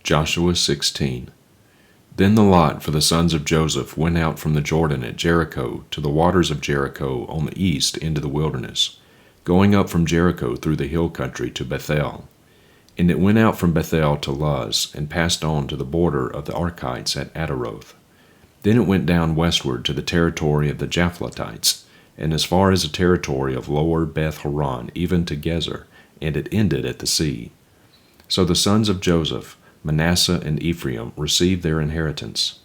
Joshua 16. Then the lot for the sons of Joseph went out from the Jordan at Jericho to the waters of Jericho on the east into the wilderness, going up from Jericho through the hill country to Bethel. And it went out from Bethel to Luz, and passed on to the border of the Archites at Ataroth. Then it went down westward to the territory of the Japhletites, and as far as the territory of lower Beth Horon, even to Gezer, and it ended at the sea. So the sons of Joseph, Manasseh and Ephraim, received their inheritance.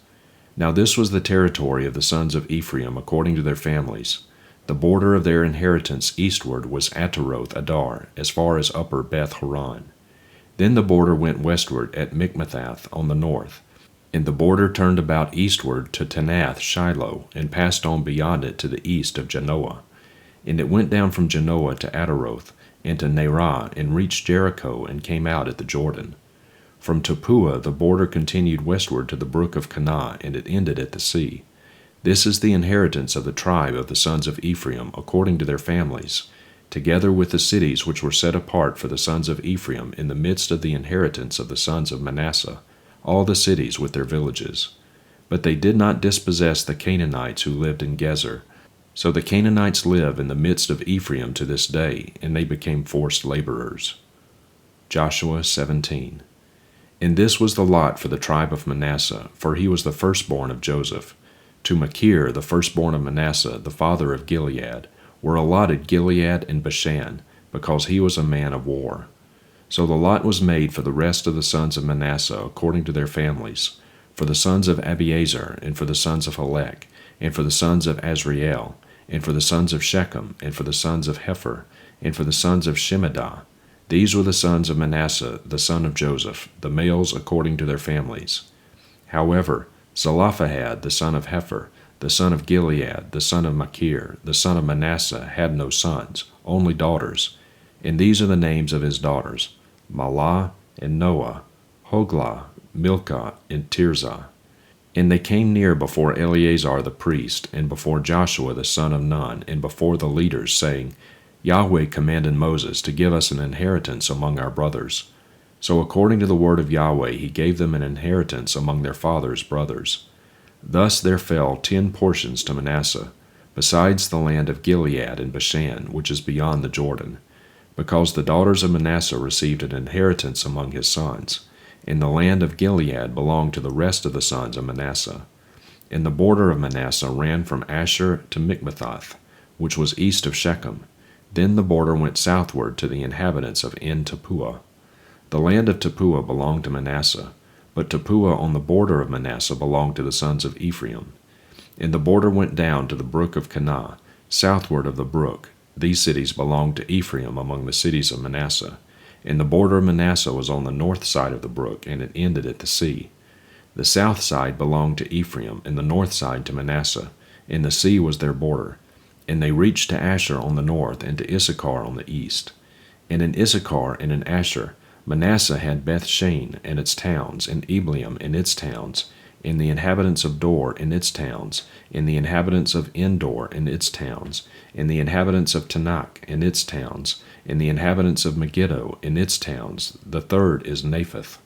Now this was the territory of the sons of Ephraim according to their families. The border of their inheritance eastward was Ataroth Adar, as far as upper Beth Horon. Then the border went westward at Michmethath on the north, and the border turned about eastward to Tanath Shiloh, and passed on beyond it to the east of Janoah. And it went down from Janoah to Ataroth, and to Nerah, and reached Jericho, and came out at the Jordan. From Tappuah the border continued westward to the brook of Kanah, and it ended at the sea. This is the inheritance of the tribe of the sons of Ephraim according to their families, together with the cities which were set apart for the sons of Ephraim in the midst of the inheritance of the sons of Manasseh, all the cities with their villages. But they did not dispossess the Canaanites who lived in Gezer. So the Canaanites live in the midst of Ephraim to this day, and they became forced laborers. Joshua 17. And this was the lot for the tribe of Manasseh, for he was the firstborn of Joseph. To Machir, the firstborn of Manasseh, the father of Gilead, were allotted Gilead and Bashan, because he was a man of war. So the lot was made for the rest of the sons of Manasseh according to their families, for the sons of Abiezer, and for the sons of Helek, and for the sons of Azriel, and for the sons of Shechem, and for the sons of Hepher, and for the sons of Shemida. These were the sons of Manasseh, the son of Joseph, the males according to their families. However, Zelophehad, the son of Hepher, the son of Gilead, the son of Machir, the son of Manasseh, had no sons, only daughters. And these are the names of his daughters: Mahlah and Noah, Hoglah, Milcah, and Tirzah. And they came near before Eleazar the priest, and before Joshua the son of Nun, and before the leaders, saying, Yahweh commanded Moses to give us an inheritance among our brothers. So according to the word of Yahweh he gave them an inheritance among their father's brothers. Thus there fell 10 portions to Manasseh, besides the land of Gilead and Bashan, which is beyond the Jordan, because the daughters of Manasseh received an inheritance among his sons, and the land of Gilead belonged to the rest of the sons of Manasseh. And the border of Manasseh ran from Asher to Michmethath, which was east of Shechem. Then the border went southward to the inhabitants of En Tappuah. The land of Tappuah belonged to Manasseh, but Tappuah on the border of Manasseh belonged to the sons of Ephraim. And the border went down to the brook of Kanah, southward of the brook. These cities belonged to Ephraim among the cities of Manasseh. And the border of Manasseh was on the north side of the brook, and it ended at the sea. The south side belonged to Ephraim, and the north side to Manasseh, and the sea was their border. And they reached to Asher on the north, and to Issachar on the east. And in Issachar and in Asher, Manasseh had Beth-Shean and its towns, and Ebleam and its towns, and the inhabitants of Dor and its towns, and the inhabitants of Endor and its towns, and the inhabitants of Tanakh and its towns, and the inhabitants of Megiddo and its towns. The third is Naphath.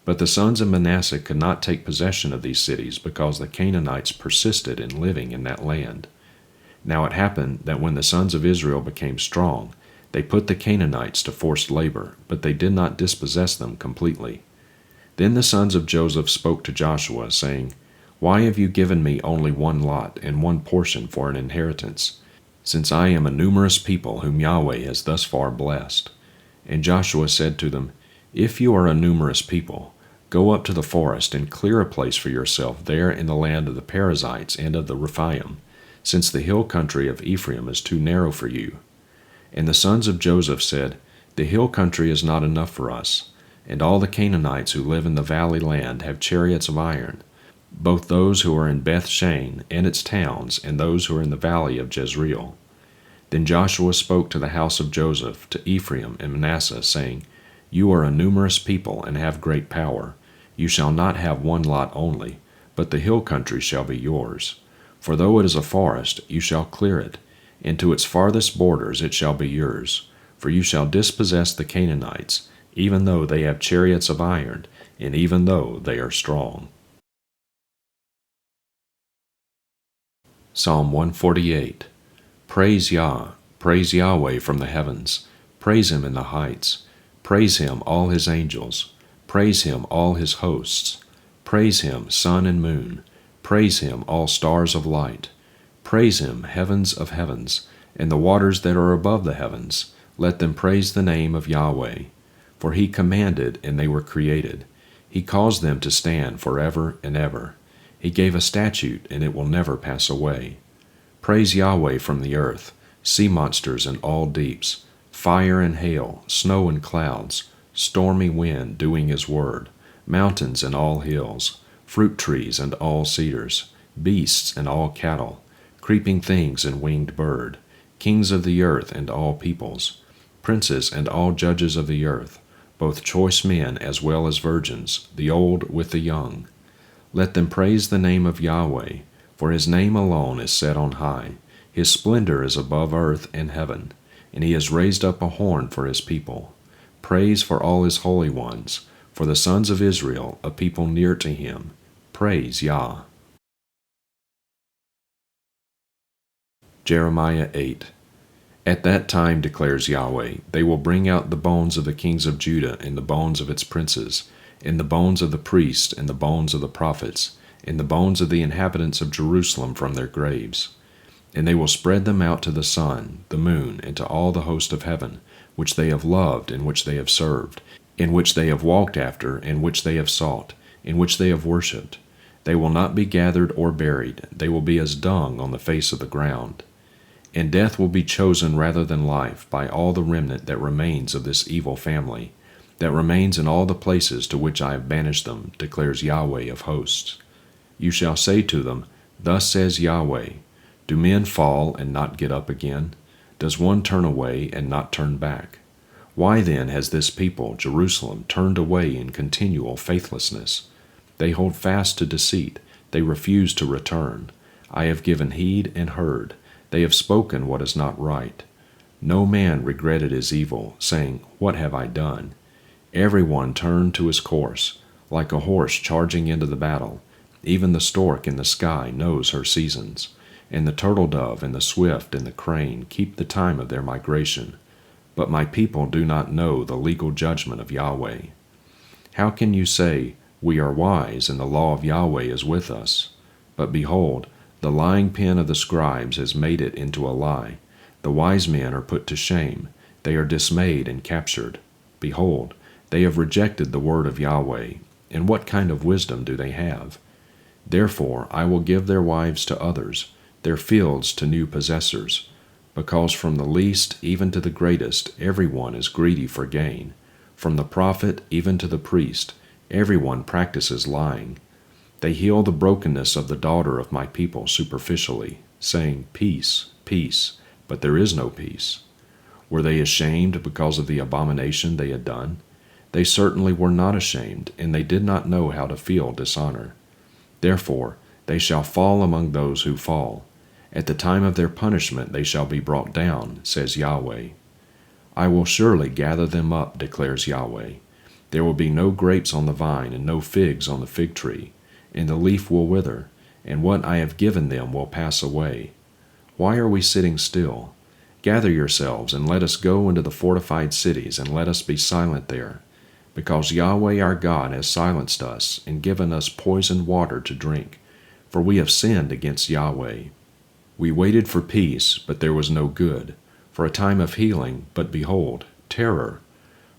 But the sons of Manasseh could not take possession of these cities, because the Canaanites persisted in living in that land. Now it happened that when the sons of Israel became strong, they put the Canaanites to forced labor, but they did not dispossess them completely. Then the sons of Joseph spoke to Joshua, saying, Why have you given me only one lot and one portion for an inheritance, since I am a numerous people whom Yahweh has thus far blessed? And Joshua said to them, If you are a numerous people, go up to the forest and clear a place for yourself there in the land of the Perizzites and of the Rephaim, since the hill country of Ephraim is too narrow for you. And the sons of Joseph said, The hill country is not enough for us, and all the Canaanites who live in the valley land have chariots of iron, both those who are in Beth-Shean and its towns, and those who are in the valley of Jezreel. Then Joshua spoke to the house of Joseph, to Ephraim and Manasseh, saying, You are a numerous people and have great power. You shall not have one lot only, but the hill country shall be yours. For though it is a forest, you shall clear it, and to its farthest borders it shall be yours. For you shall dispossess the Canaanites, even though they have chariots of iron, and even though they are strong. Psalm 148. Praise Yah, praise Yahweh from the heavens. Praise Him in the heights. Praise Him, all His angels. Praise Him, all His hosts. Praise Him, sun and moon. Praise Him, all stars of light. Praise Him, heavens of heavens, and the waters that are above the heavens. Let them praise the name of Yahweh. For He commanded, and they were created. He caused them to stand forever and ever. He gave a statute, and it will never pass away. Praise Yahweh from the earth, sea monsters and all deeps, fire and hail, snow and clouds, stormy wind doing His word, mountains and all hills, fruit trees and all cedars, beasts and all cattle, creeping things and winged bird, kings of the earth and all peoples, princes and all judges of the earth, both choice men as well as virgins, the old with the young. Let them praise the name of Yahweh, for His name alone is set on high. His splendor is above earth and heaven, and He has raised up a horn for His people. Praise for all His holy ones, for the sons of Israel, a people near to Him. Praise Yah. Jeremiah 8. At that time, declares Yahweh, they will bring out the bones of the kings of Judah and the bones of its princes, and the bones of the priests and the bones of the prophets, and the bones of the inhabitants of Jerusalem from their graves. And they will spread them out to the sun, the moon, and to all the host of heaven, which they have loved, and which they have served, in which they have walked after, and which they have sought, in which they have worshipped. They will not be gathered or buried, they will be as dung on the face of the ground. And death will be chosen rather than life by all the remnant that remains of this evil family, that remains in all the places to which I have banished them, declares Yahweh of hosts. You shall say to them, Thus says Yahweh, Do men fall and not get up again? Does one turn away and not turn back? Why then has this people, Jerusalem, turned away in continual faithlessness? They hold fast to deceit, they refuse to return. I have given heed and heard, they have spoken what is not right. No man regretted his evil, saying, What have I done? Every one turned to his course, like a horse charging into the battle. Even the stork in the sky knows her seasons, and the turtle dove and the swift and the crane keep the time of their migration. But my people do not know the legal judgment of Yahweh. How can you say, We are wise, and the law of Yahweh is with us? But behold, the lying pen of the scribes has made it into a lie. The wise men are put to shame. They are dismayed and captured. Behold, they have rejected the word of Yahweh. And what kind of wisdom do they have? Therefore I will give their wives to others, their fields to new possessors, because from the least even to the greatest every one is greedy for gain. From the prophet even to the priest, every one practices lying. They heal the brokenness of the daughter of my people superficially, saying, Peace, peace, but there is no peace. Were they ashamed because of the abomination they had done? They certainly were not ashamed, and they did not know how to feel dishonor. Therefore they shall fall among those who fall. At the time of their punishment they shall be brought down, says Yahweh. I will surely gather them up, declares Yahweh. There will be no grapes on the vine and no figs on the fig tree, and the leaf will wither, and what I have given them will pass away. Why are we sitting still? Gather yourselves, and let us go into the fortified cities, and let us be silent there, because Yahweh our God has silenced us, and given us poisoned water to drink, for we have sinned against Yahweh. We waited for peace, but there was no good, for a time of healing, but behold, terror.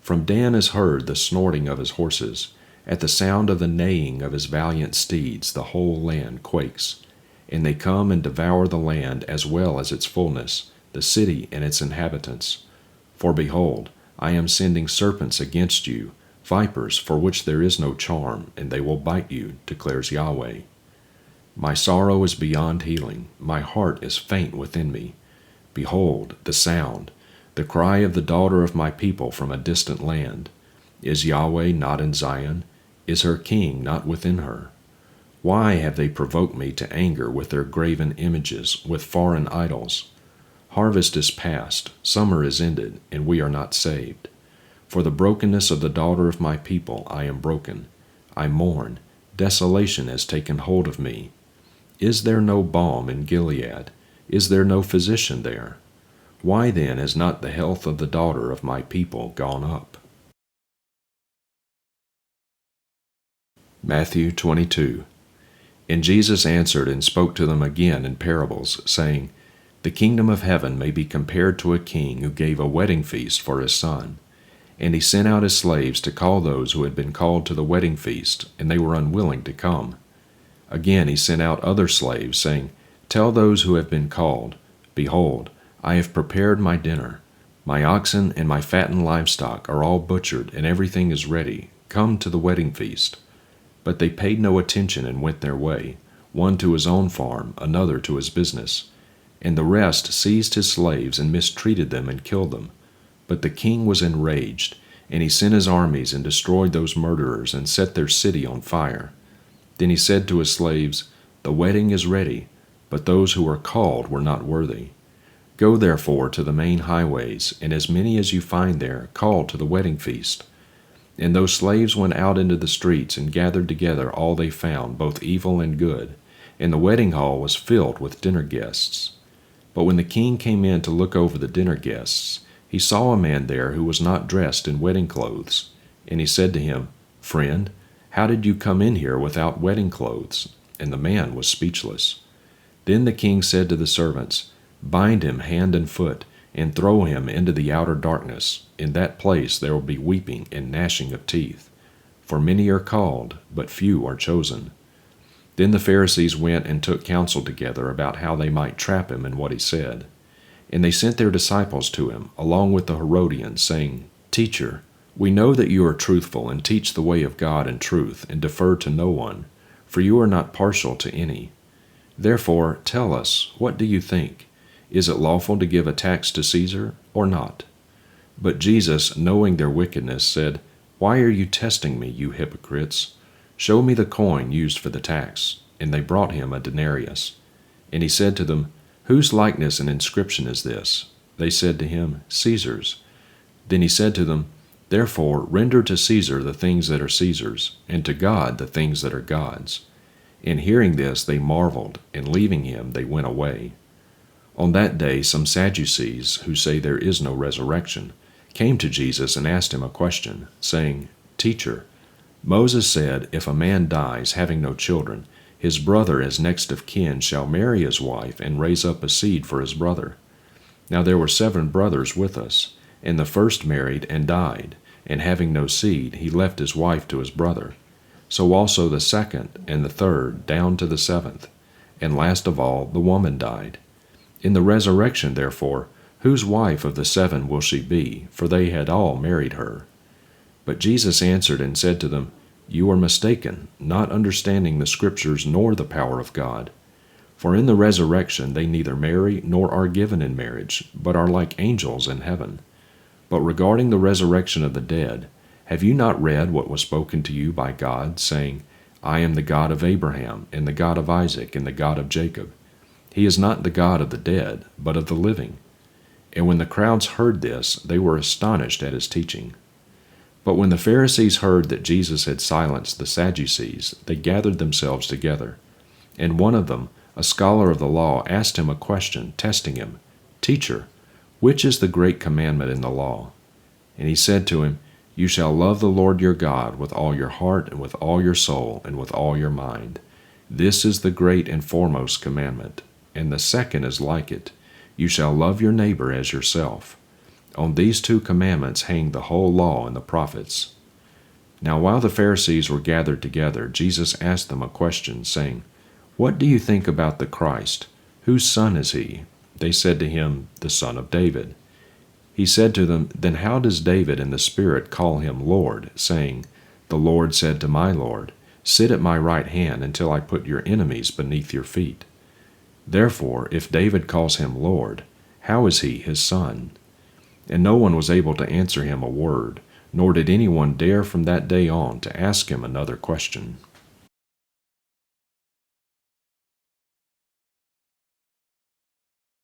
From Dan is heard the snorting of his horses. At the sound of the neighing of his valiant steeds, the whole land quakes. And they come and devour the land as well as its fullness, the city and its inhabitants. For behold, I am sending serpents against you, vipers for which there is no charm, and they will bite you, declares Yahweh. My sorrow is beyond healing, my heart is faint within me. Behold, the sound, the cry of the daughter of my people from a distant land. Is Yahweh not in Zion? Is her king not within her? Why have they provoked me to anger with their graven images, with foreign idols? Harvest is past, summer is ended, and we are not saved. For the brokenness of the daughter of my people I am broken. I mourn. Desolation has taken hold of me. Is there no balm in Gilead? Is there no physician there? Why then has not the health of the daughter of my people gone up?" Matthew 22. And Jesus answered and spoke to them again in parables, saying, "The kingdom of heaven may be compared to a king who gave a wedding feast for his son. And he sent out his slaves to call those who had been called to the wedding feast, and they were unwilling to come. Again he sent out other slaves, saying, Tell those who have been called, Behold, I have prepared my dinner. My oxen and my fattened livestock are all butchered, and everything is ready. Come to the wedding feast." But they paid no attention and went their way, one to his own farm, another to his business. And the rest seized his slaves and mistreated them and killed them. But the king was enraged, and he sent his armies and destroyed those murderers and set their city on fire. Then he said to his slaves, "The wedding is ready, but those who are called were not worthy. Go therefore to the main highways, and as many as you find there, call to the wedding feast." And those slaves went out into the streets and gathered together all they found, both evil and good, and the wedding hall was filled with dinner guests. But when the king came in to look over the dinner guests, he saw a man there who was not dressed in wedding clothes. And he said to him, "Friend, how did you come in here without wedding clothes?" And the man was speechless. Then the king said to the servants, "Bind him hand and foot, and throw him into the outer darkness. In that place there will be weeping and gnashing of teeth. For many are called, but few are chosen." Then the Pharisees went and took counsel together about how they might trap him in what he said. And they sent their disciples to him, along with the Herodians, saying, "Teacher, we know that you are truthful and teach the way of God in truth, and defer to no one, for you are not partial to any. Therefore, tell us, what do you think? Is it lawful to give a tax to Caesar, or not?" But Jesus, knowing their wickedness, said, "Why are you testing me, you hypocrites? Show me the coin used for the tax." And they brought him a denarius. And he said to them, "Whose likeness and inscription is this?" They said to him, "Caesar's." Then he said to them, "Therefore render to Caesar the things that are Caesar's, and to God the things that are God's." And hearing this they marveled, and leaving him they went away. On that day some Sadducees, who say there is no resurrection, came to Jesus and asked him a question, saying, "Teacher, Moses said, if a man dies having no children, his brother as next of kin shall marry his wife and raise up a seed for his brother. Now there were 7 brothers with us, and the first married and died, and having no seed, he left his wife to his brother. So also the second and the third, down to the 7th. And last of all, the woman died. In the resurrection, therefore, whose wife of the 7 will she be? For they had all married her." But Jesus answered and said to them, "You are mistaken, not understanding the Scriptures nor the power of God. For in the resurrection they neither marry nor are given in marriage, but are like angels in heaven. But regarding the resurrection of the dead, have you not read what was spoken to you by God, saying, 'I am the God of Abraham, and the God of Isaac, and the God of Jacob'? He is not the God of the dead, but of the living." And when the crowds heard this, they were astonished at his teaching. But when the Pharisees heard that Jesus had silenced the Sadducees, they gathered themselves together. And one of them, a scholar of the law, asked him a question, testing him, "Teacher, which is the great commandment in the law?" And he said to him, "You shall love the Lord your God with all your heart and with all your soul and with all your mind. This is the great and foremost commandment. And the second is like it. You shall love your neighbor as yourself. On these 2 commandments hang the whole law and the prophets." Now while the Pharisees were gathered together, Jesus asked them a question, saying, "What do you think about the Christ? Whose son is he?" They said to him, "The son of David." He said to them, "Then how does David in the Spirit call him Lord, saying, 'The Lord said to my Lord, Sit at my right hand until I put your enemies beneath your feet'? Therefore, if David calls him Lord, how is he his son?" And no one was able to answer him a word, nor did anyone dare from that day on to ask him another question.